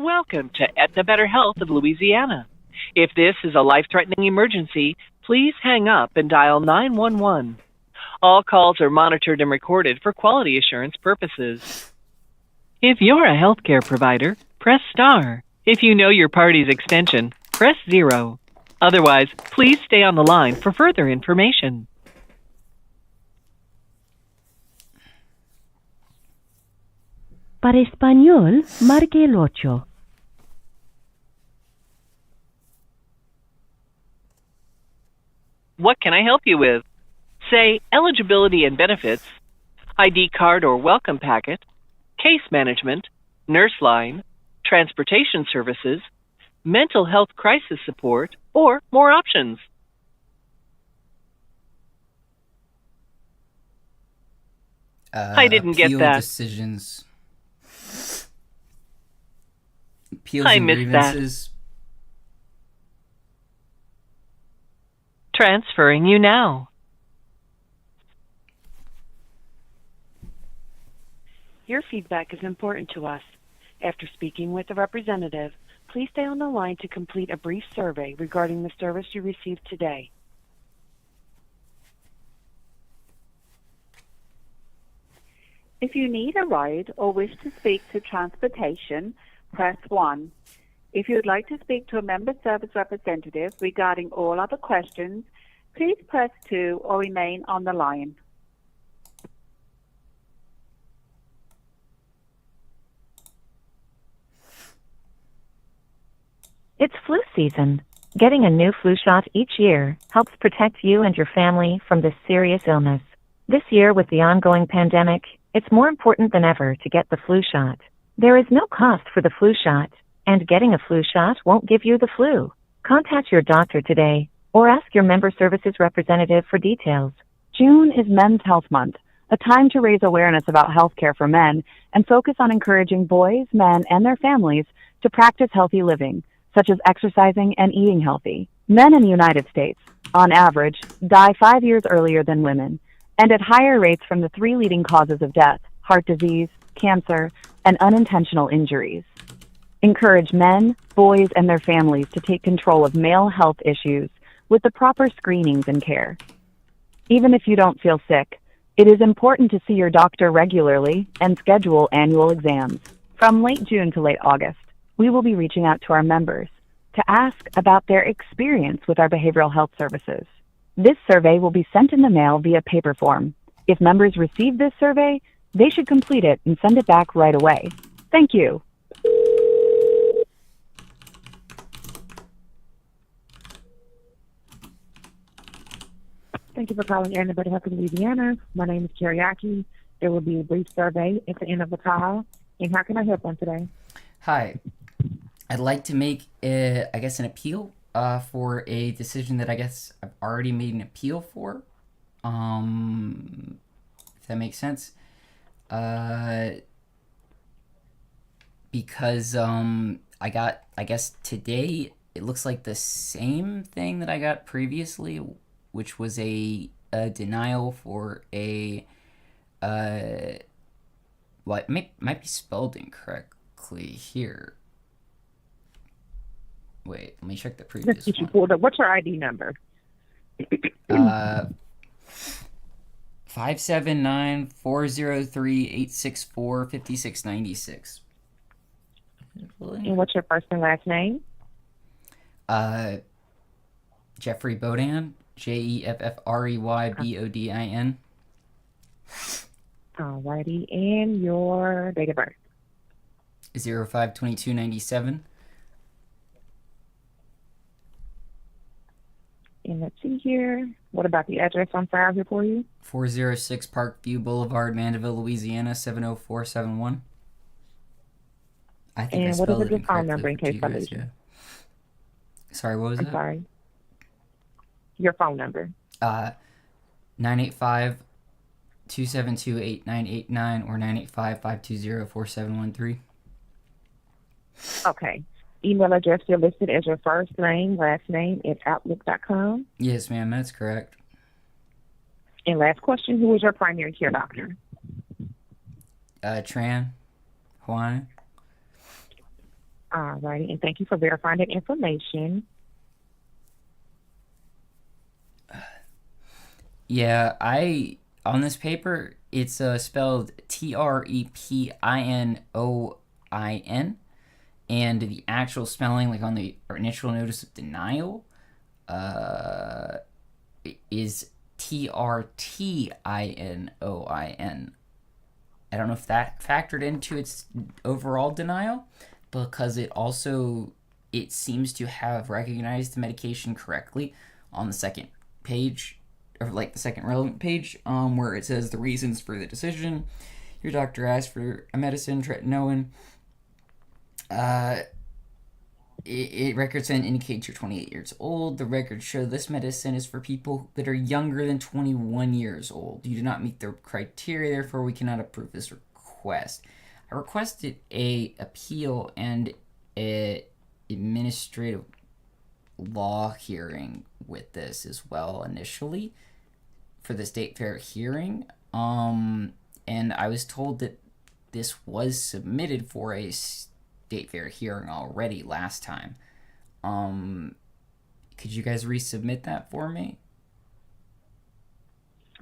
Welcome to Aetna Better Health of Louisiana. If this is a life-threatening emergency, please hang up and dial 911. All calls are monitored and recorded for quality assurance purposes. If you're a healthcare provider, press star. If you know your party's extension, press 0. Otherwise, please stay on the line for further information. Para español, marque el 8. What can I help you with? Say eligibility and benefits, ID card or welcome packet, case management, nurse line, transportation services, mental health crisis support, or more options. I didn't get appeal that. Decisions. Appeals I and missed that. grievances. Transferring you now. Your feedback is important to us. After speaking with a representative, please stay on the line to complete a brief survey regarding the service you received today. If you need a ride or wish to speak to transportation, press 1. If you would like to speak to a member service representative regarding all other questions, please press 2 or remain on the line. It's flu season. Getting a new flu shot each year helps protect you and your family from this serious illness. This year, with the ongoing pandemic, it's more important than ever to get the flu shot. There is no cost for the flu shot, and getting a flu shot won't give you the flu. Contact your doctor today or ask your member services representative for details. June is Men's Health Month, a time to raise awareness about healthcare for men and focus on encouraging boys, men, and their families to practice healthy living, such as exercising and eating healthy. Men in the United States, on average, die 5 years earlier than women, and at higher rates from the 3 leading causes of death: heart disease, cancer, and unintentional injuries. Encourage men, boys, and their families to take control of male health issues with the proper screenings and care. Even if you don't feel sick, it is important to see your doctor regularly and schedule annual exams. From late June to late August, we will be reaching out to our members to ask about their experience with our behavioral health services. This survey will be sent in the mail via paper form. If members receive this survey, they should complete it and send it back right away. Thank you. Thank you for calling Aetna Better Health of Louisiana. My name is Kariaki. There will be a brief survey at the end of the call. And how can I help on today? Hi. I'd like to make, an appeal for a decision that I guess I've already made an appeal for. If that makes sense. Because I got, today, it looks like the same thing that I got previously, which was a denial for it might be spelled incorrectly here. Wait, let me check the previous Let's get you one. pulled up. What's your ID number? 579-403-864-5696. And what's your first and last name? Jeffrey Bodin, JEFFREYBODIN. Alrighty, and your date of birth. 05/22/97. And let's see here. What about the address on file here for you? 406 Parkview Boulevard, Mandeville, Louisiana, 70471. I think I And what is spelled a it good phone incorrectly number in for case you I guys, lose you? yeah. Sorry, what was I'm that? sorry. Your phone number. 985-272-8989 or 985-520-4713. Okay. Email address still listed as your first name, last name at outlook.com. Yes, ma'am, that's correct. And last question, who is your primary care doctor? Tran Hawaiian. All righty, and thank you for verifying that information. Yeah, on this paper, it's spelled TREPINOIN, and the actual spelling, like on the initial notice of denial, is TRTINOIN. I don't know if that factored into its overall denial, because it seems to have recognized the medication correctly on the second page, or like the second relevant page, where it says the reasons for the decision. Your doctor asked for a medicine, tretinoin. Records then indicates you're 28 years old. The records show this medicine is for people that are younger than 21 years old. You do not meet the criteria, therefore we cannot approve this request. I requested a appeal and a administrative law hearing with this as well initially for the state fair hearing, and I was told that this was submitted for a state fair hearing already last time. Could you guys resubmit that for me?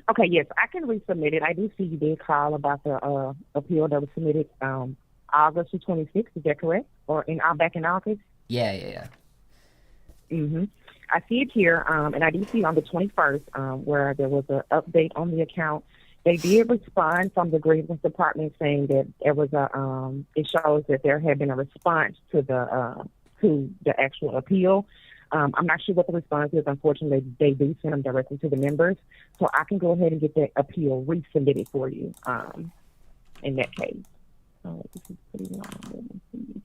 Okay, yes, I can resubmit it. I do see you did call about the appeal that was submitted August the 26th. Is that correct? Or back in August? Yeah. Mm-hmm. I see it here, and I do see on the 21st where there was an update on the account. They did respond from the grievance department saying that there was it shows that there had been a response to the actual appeal. I'm not sure what the response is. Unfortunately, they do send them directly to the members, so I can go ahead and get that appeal resubmitted for you. In that case, this is pretty long. Let me see.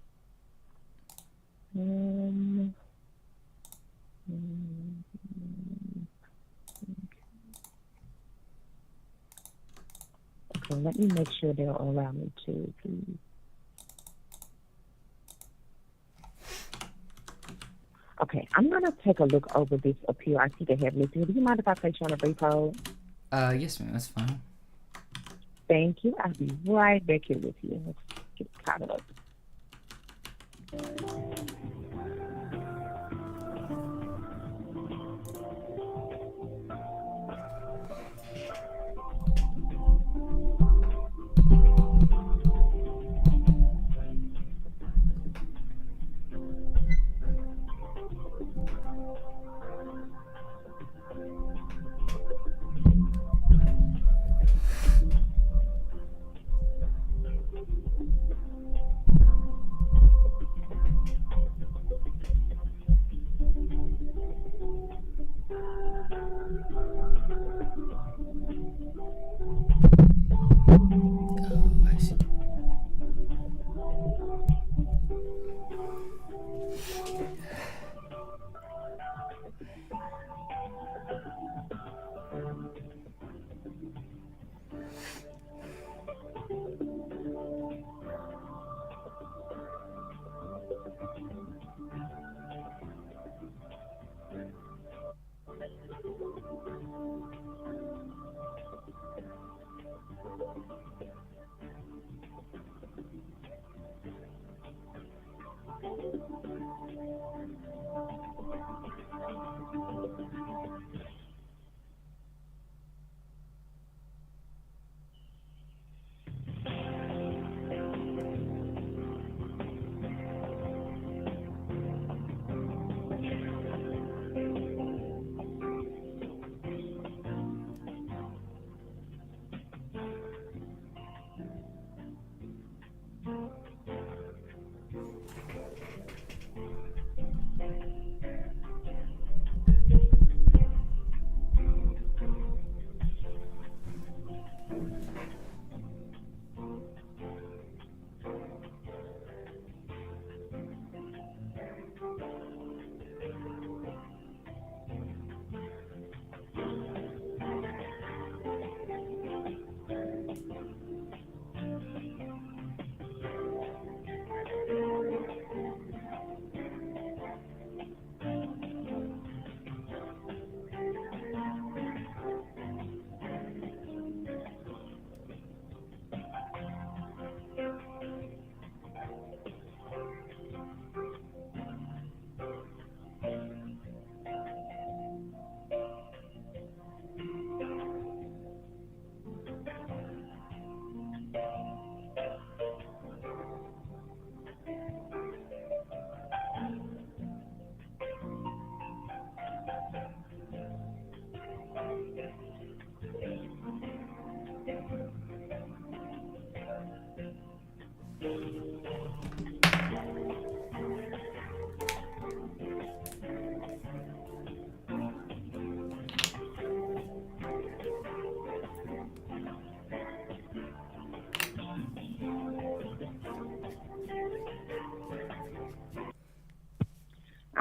Okay, let me make sure they'll allow me to, please. Okay, I'm going to take a look over this appeal. I see they have missing. Do you mind if I place you on a brief hold? Yes, ma'am, that's fine. Thank you. I'll be right back here with you. Let's get caught up.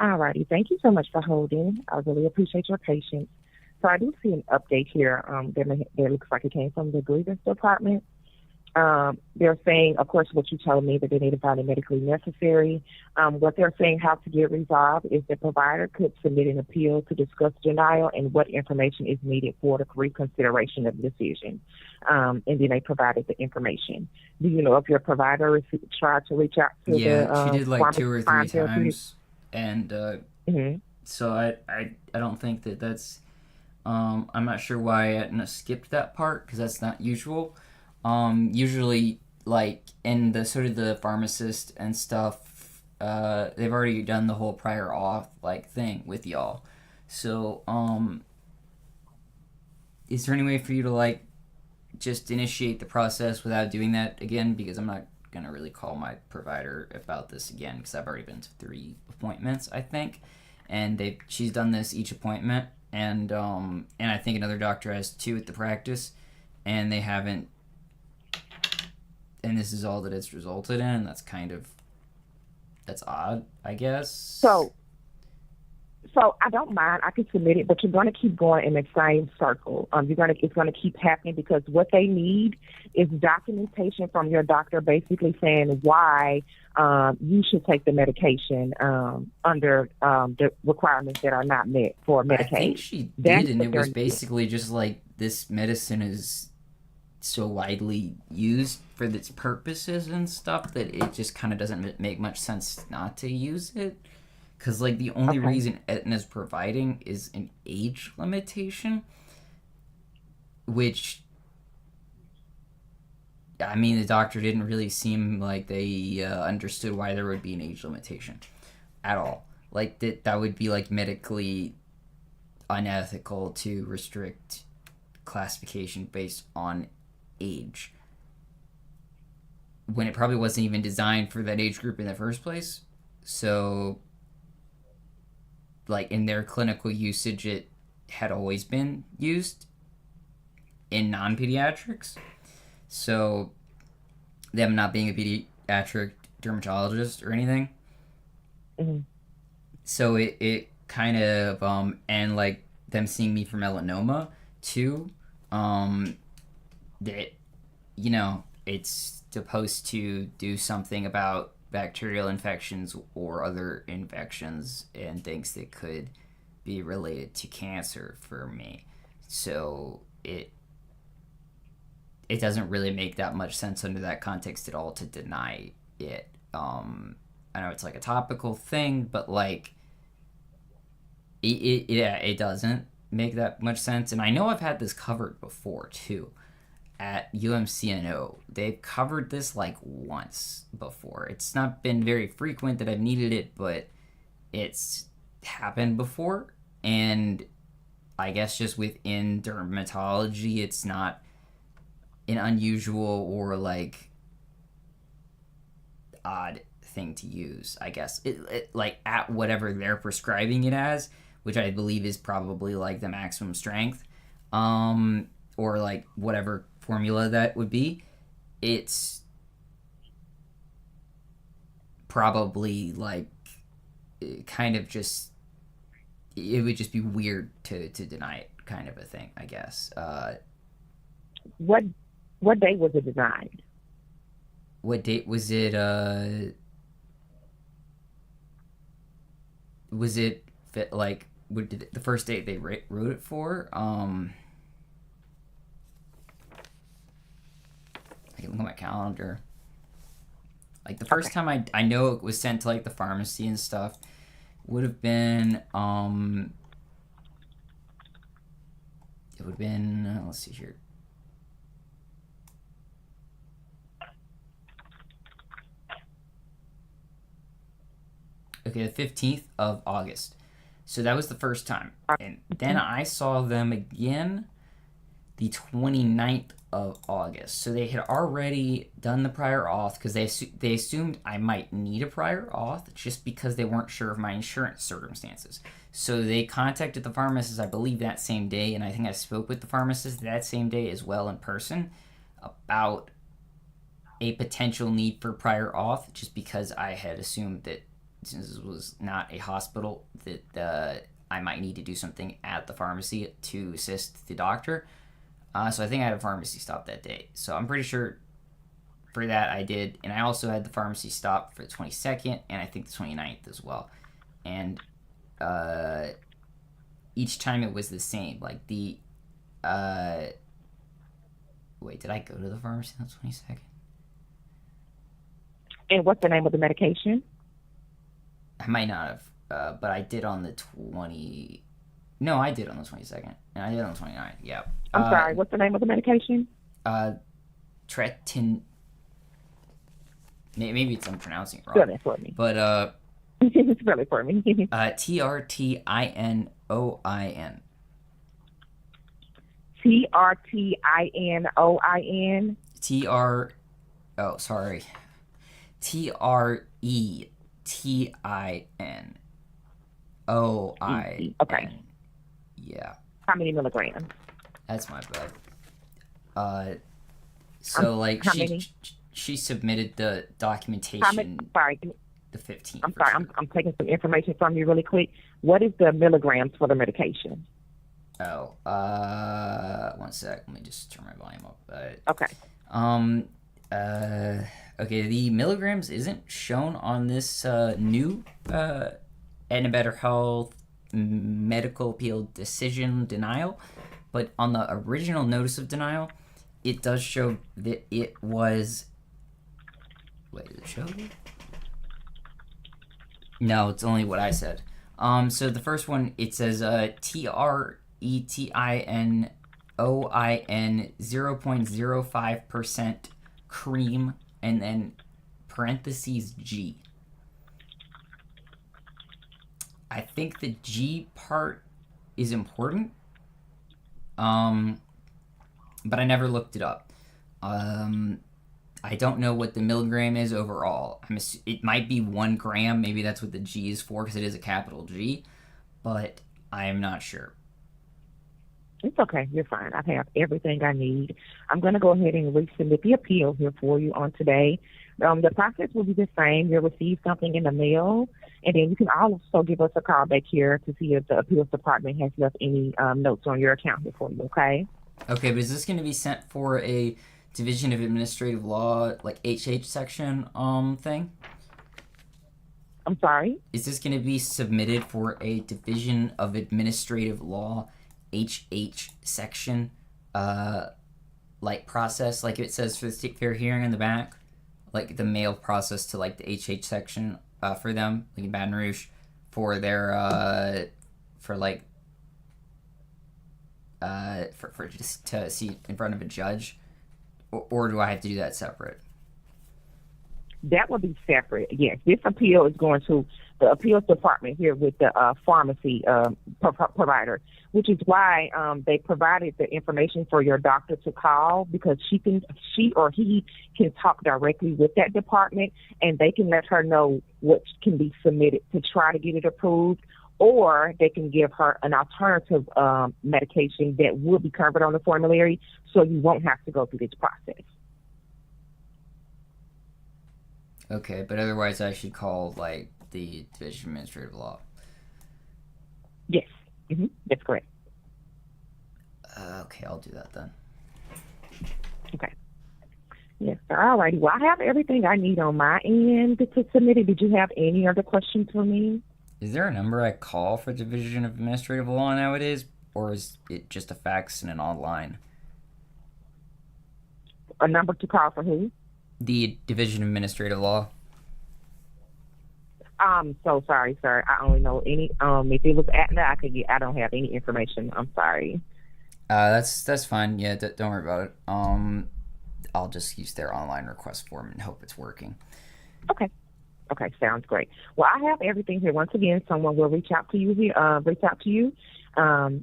Alrighty, thank you so much for holding. I really appreciate your patience. So I do see an update here that looks like it came from the grievance department. They're saying, of course, what you told me, that they need to find it medically necessary. What they're saying how to get resolved is the provider could submit an appeal to discuss denial and what information is needed for the reconsideration of the decision. And then they provided the information. Do you know if your provider tried to reach out to she did like 2 or 3 times, and Mm-hmm. so I don't think that's. I'm not sure why Aetna skipped that part, because that's not usual. Usually, like, in the sort of the pharmacist and stuff, they've already done the whole prior auth, like, thing with y'all. So, is there any way for you to, like, just initiate the process without doing that again? Because I'm not gonna really call my provider about this again, because I've already been to 3 appointments, I think. And she's done this each appointment, and I think another doctor has 2 at the practice, and they haven't. And this is all that it's resulted in. That's odd, I guess. So I don't mind. I can submit it, but you're going to keep going in the same circle. It's going to keep happening, because what they need is documentation from your doctor, basically saying why you should take the medication under the requirements that are not met for Medicaid. I think she did, and it was basically just like, this medicine is so widely used for its purposes and stuff that it just kind of doesn't make much sense not to use it. Because, like, the only reason Aetna's providing is an age limitation, which, I mean, the doctor didn't really seem like they understood why there would be an age limitation at all. Like, that would be, like, medically unethical to restrict classification based on age, when it probably wasn't even designed for that age group in the first place. So, like, in their clinical usage, it had always been used in non-pediatrics. So, them not being a pediatric dermatologist or anything. Mm-hmm. So it kind of, and, like, them seeing me for melanoma, too, that, you know, it's supposed to do something about bacterial infections or other infections and things that could be related to cancer for me. So it doesn't really make that much sense under that context at all to deny it. I know it's like a topical thing, but, like, it doesn't make that much sense. And I know I've had this covered before too at UMCNO. They've covered this like once before. It's not been very frequent that I've needed it, but it's happened before. And I guess just within dermatology, it's not an unusual or, like, odd thing to use, I guess. It like, at whatever they're prescribing it as, which I believe is probably, like, the maximum strength, or, like, whatever formula that would be, it's probably, like, kind of just, it would just be weird to deny it, kind of a thing, I guess. What date was it denied? What date was it? Was it like, the first date they wrote it for? I can look at my calendar. Like, the first time I know it was sent to, like, the pharmacy and stuff would have been, it would have been, let's see here. Okay, the 15th of August. So that was the first time. And then I saw them again the 29th of August. So they had already done the prior auth because they assumed I might need a prior auth just because they weren't sure of my insurance circumstances. So they contacted the pharmacist, I believe, that same day, and I think I spoke with the pharmacist that same day as well in person about a potential need for prior auth, just because I had assumed that since this was not a hospital, that I might need to do something at the pharmacy to assist the doctor. So I think I had a pharmacy stop that day. So I'm pretty sure for that I did. And I also had the pharmacy stop for the 22nd and I think the 29th as well. And each time it was the same. Like the... wait, did I go to the pharmacy on the 22nd? And what's the name of the medication? I might not have, but I did on the 20... No, I did on the 22nd, and I did on the 29th, yeah. I'm sorry, what's the name of the medication? Maybe it's I'm pronouncing it wrong. Spell it for me. But, spell it for me. TRETINOIN. TRETINOIN. TRETINOIN. Okay. Yeah. How many milligrams? That's my bad. So like she submitted the documentation. Sorry. The 15th. I'm sorry. I'm taking some information from you really quick. What is the milligrams for the medication? Oh, 1 sec. Let me just turn my volume up. Okay. Okay, the milligrams isn't shown on this new Aetna Better Health medical appeal decision denial, but on the original notice of denial, it does show that it was... Wait, does it show? No, it's only what I said. So the first one, it says TRETINOIN 0.05% cream, and then parentheses G. I think the G part is important, but I never looked it up. I don't know what the milligram is overall. It might be 1 gram. Maybe that's what the G is for, because it is a capital G, but I am not sure. It's okay. You're fine. I have everything I need. I'm going to go ahead and resubmit the appeal here for you on today. The process will be the same. You'll receive something in the mail, and then you can also give us a call back here to see if the appeals department has left any notes on your account here for you, okay? Okay, but is this going to be sent for a Division of Administrative Law, like HH section thing? I'm sorry? Is this going to be submitted for a Division of Administrative Law HH section like process, like it says for the state fair hearing in the back, like the mail process to like the HH section for them, like in Baton Rouge, for their for just to see in front of a judge, or do I have to do that separate? That will be separate. Yes, this appeal is going to the appeals department here with the pharmacy provider, which is why they provided the information for your doctor to call, because she or he can talk directly with that department, and they can let her know what can be submitted to try to get it approved, or they can give her an alternative medication that will be covered on the formulary, so you won't have to go through this process. Okay, but otherwise I should call, like, the Division of Administrative Law. Yes, that's correct. Okay, I'll do that then. Okay. Yes, sir. All righty. Well, I have everything I need on my end to submit it. Did you have any other questions for me? Is there a number I call for Division of Administrative Law nowadays, or is it just a fax and an online? A number to call for who? The Division of Administrative Law. I'm so sorry, sir. I only know any. If it was Aetna, I don't have any information. I'm sorry. That's fine. Yeah, don't worry about it. I'll just use their online request form and hope it's working. Okay, sounds great. Well, I have everything here. Once again, someone will reach out to you here. And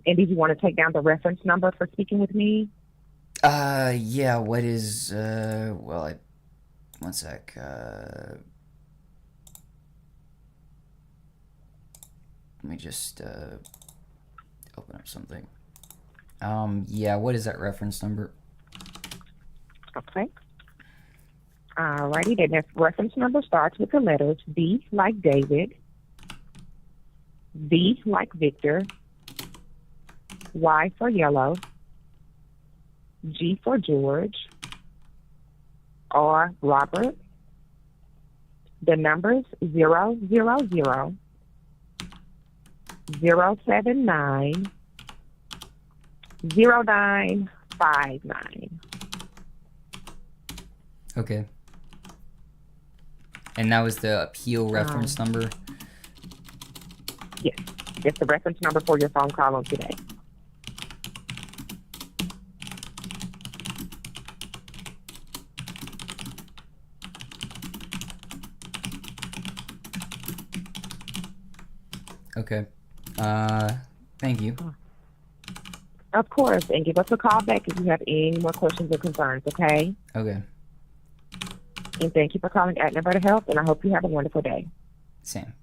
did you want to take down the reference number for speaking with me? Yeah. What is? One sec. Let me just open up something. Yeah, what is that reference number? Okay. Alrighty, then that reference number starts with the letters D like David, V like Victor, Y for yellow, G for George, R Robert. The numbers 000 079 0959. Okay. And that was the appeal reference number? Yes, it's the reference number for your phone call on today. Okay. Thank you. Of course, and give us a call back if you have any more questions or concerns, okay? Okay. And thank you for calling Aetna Better Health, and I hope you have a wonderful day. Same.